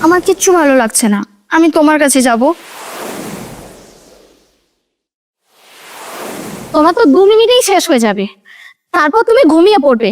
আমার কিচ্ছু ভালো লাগছে না, আমি তোমার কাছে যাব। তোমার তো 2 মিনিটেই শেষ হয়ে যাবে, তারপর তুমি ঘুমিয়ে পড়বে।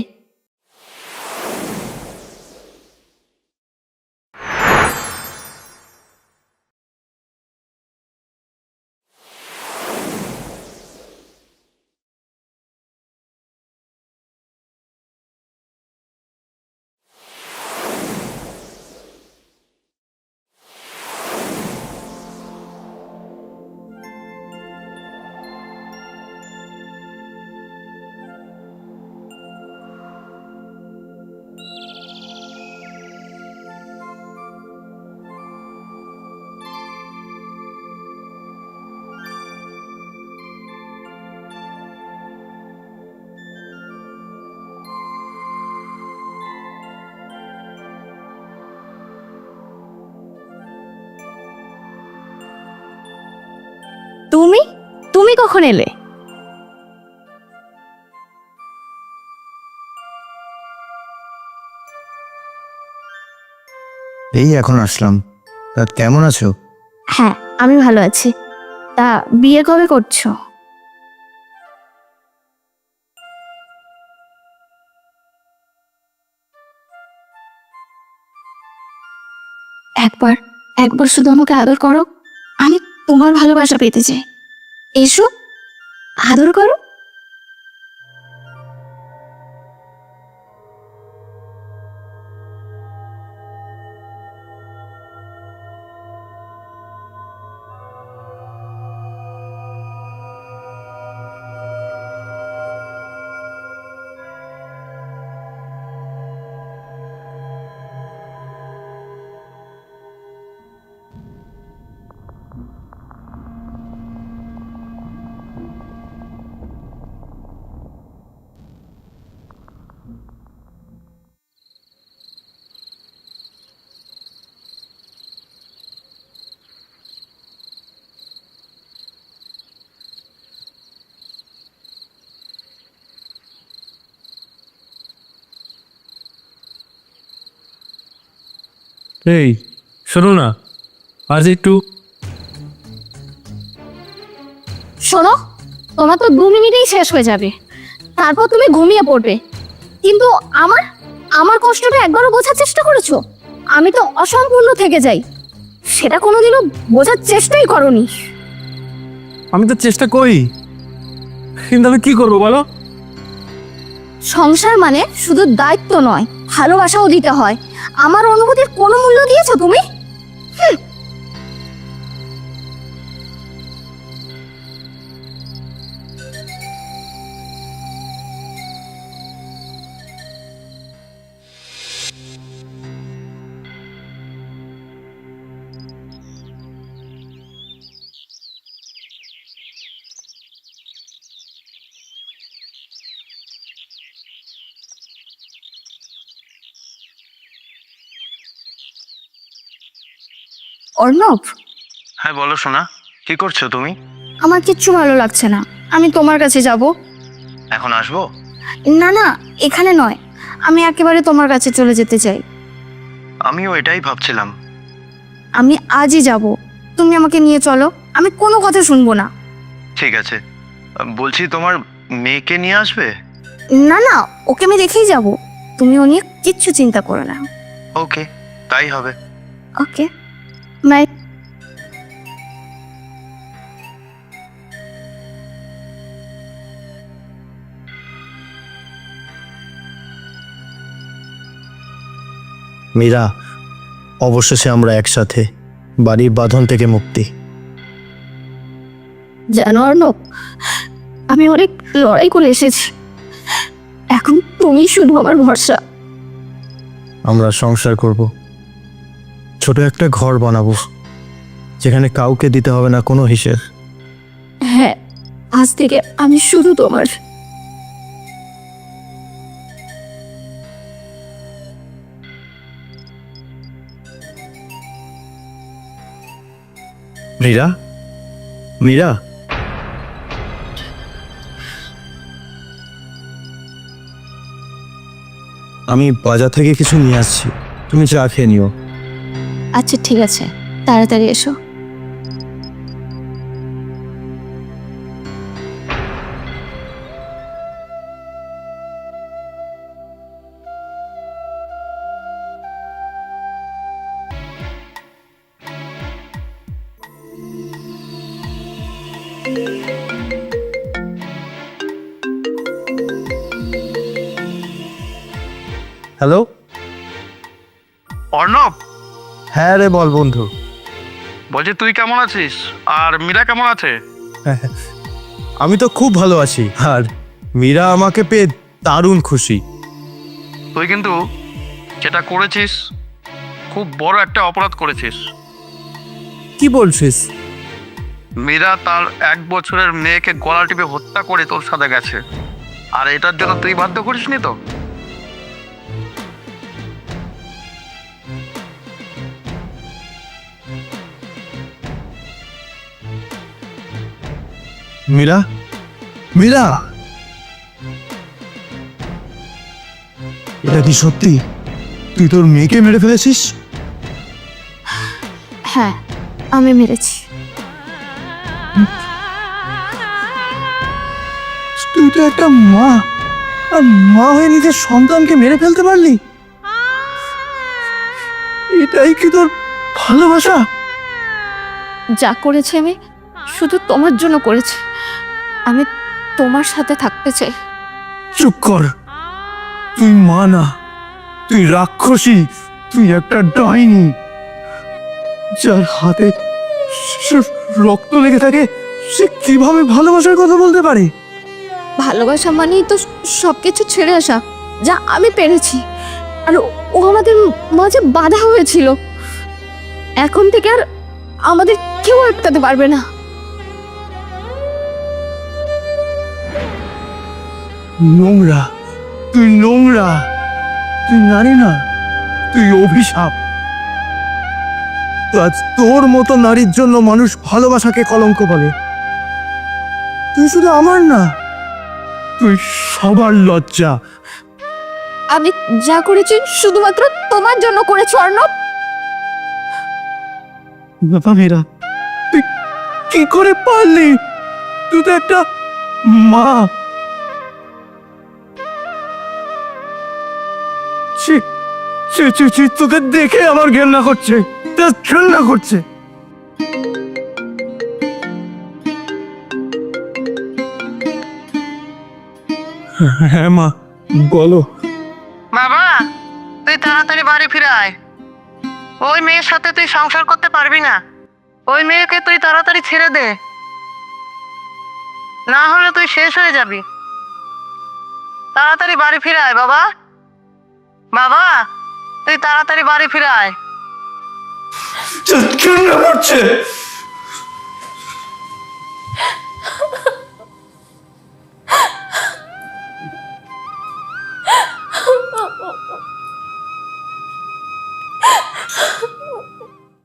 তুমি তুমি কখন এলে? এই এখন আসলাম। তা কেমন আছো? হ্যাঁ, আমি ভালো আছি। তা বিয়ে কবে করছো? একবার একবার শুধু আমাকে আদর করো, আমি তোমার ভালোবাসা পেতে চাই। এসো, আদর করো। এই শোনো না, আজ একটু শোনো, তোমার তো 2 মিনিটেই শেষ হয়ে যাবে, তারপর তুমি ঘুমিয়ে পড়বে। কিন্তু আমার আমার কষ্টটা একবারও বোঝার চেষ্টা করেছো? আমি তো অসম্পূর্ণ থেকে যাই, সেটা কোনোদিনও বোঝার চেষ্টাই করনি। আমি তো চেষ্টা করি, কিন্তু আমি কি করবো বলো? সংসার মানে শুধু দায়িত্ব নয়, ভালোবাসাও দিতে হয়। আমার অনুভূতির কোনো মূল্য দিয়েছো তুমি? অর্ণব, হ্যাঁ বলো সোনা, কি করছো তুমি? আমার কিচ্ছু ভালো লাগছে না, আমি তোমার কাছে যাব। এখন আসবো? না না, এখানে নয়, আমি একেবারে তোমার কাছে চলে যেতে চাই। আমিও এটাই ভাবছিলাম। আমি আজই যাব, তুমি আমাকে নিয়ে চলো, আমি কোনো কথা শুনবো না। ঠিক আছে, বলছি তোমার মেয়েকে নিয়ে আসবে? না না, ওকে আমি রেখেই যাব, তুমি ও নিয়ে কিচ্ছু চিন্তা করো না। ওকে, তাই হবে। ওকে, বাই। মীরা, অবশেষে আমরা একসাথে, বাড়ির বাঁধন থেকে মুক্তি। জানো অর্ণব, আমি অনেক লড়াই করে এসেছি, এখন তুমি শুধু আমার ভরসা। আমরা সংসার করব, ছোট একটা ঘর বানাবো, যেখানে কাউকে দিতে হবে না কোনো হিসেব। হ্যাঁ, আজ থেকে আমি শুধু তোমার। মীরা, মীরা, আমি বাজার থেকে কিছু নিয়ে আসছি, তুমি চা খেয়ে নিও। আচ্ছা ঠিক আছে, তাড়াতাড়ি এসো। হ্যালো। অর্ণব, হ্যাঁ রে, বল বন্ধু। বলছি তুই কেমন আছিস আর মীরা কেমন আছে? আমি তো খুব ভালো আছি, আর মীরা আমাকে পেয়ে দারুণ খুশি। তুই কিন্তু যেটা করেছিস খুব বড় একটা অপরাধ করেছিস। কি বলছিস? মীরা তার 1 বছরের মেয়েকে গলা টিপে হত্যা করে তোর সাথে গেছে, আর এটার জন্য তুই বাধ্য করিসনি তো? মীরা, মীরা, এটা কি সত্যি? তুই তোর মেয়েকে মেরে ফেলেছিস? হ্যাঁ, আমি মেরেছি। তুই তো একটা মা, আর মা হয়ে নিজের সন্তানকে মেরে ফেলতে পারলি? এটাই কি তোর ভালোবাসা? যা করেছি আমি শুধু তোমার জন্য করেছি। আমি তোমার সাথে থাকতে চাই। চুপ কর। তুই মা না, তুই রাক্ষসী, তুই একটা ডাইনি। যার হাতে রক্ত লেগে থাকে সে কিভাবে ভালোবাসার কথা বলতে পারে? ভালোবাসা মানেই তো সবকিছু ছেড়ে আসা, যা আমি পেরেছি। আর ও আমাদের মাঝে বাধা হয়েছিল। এখন থেকে আর আমাদের কেউ আটকাতে পারবে না। নোংরা, তুই নোংরা, তুই নারী না, তুই অভিশাপ। আজ তোর মতো নারীর জন্য মানুষ ভালোবাসাকে কলঙ্ক বলে। তুই শুধু আমার না, তুই সবার লজ্জা। আমি যা করেছি শুধুমাত্র তোমার জন্য করেছি অর্ণব। বাবা মেয়েরা, তুই কি করে পারলি? তুই তো একটা মা। ছি ছি ছি ছি, তোকে দেখে আমার ঘেন্না করছে, ঘেন্না করছে। হ্যাঁ মা, বলো। বাবা, তুই তাড়াতাড়ি বাড়ি ফিরে আয়। ওই মেয়ের সাথে তুই সংসার করতে পারবি না। ওই মেয়েকে তুই তাড়াতাড়ি ছেড়ে দে, না হলে তুই শেষ হয়ে যাবি। তাড়াতাড়ি বাড়ি ফিরে আয় বাবা। বাবা, তুই তাড়াতাড়ি বাড়ি ফিরে আয়। ঘেন্না করছে।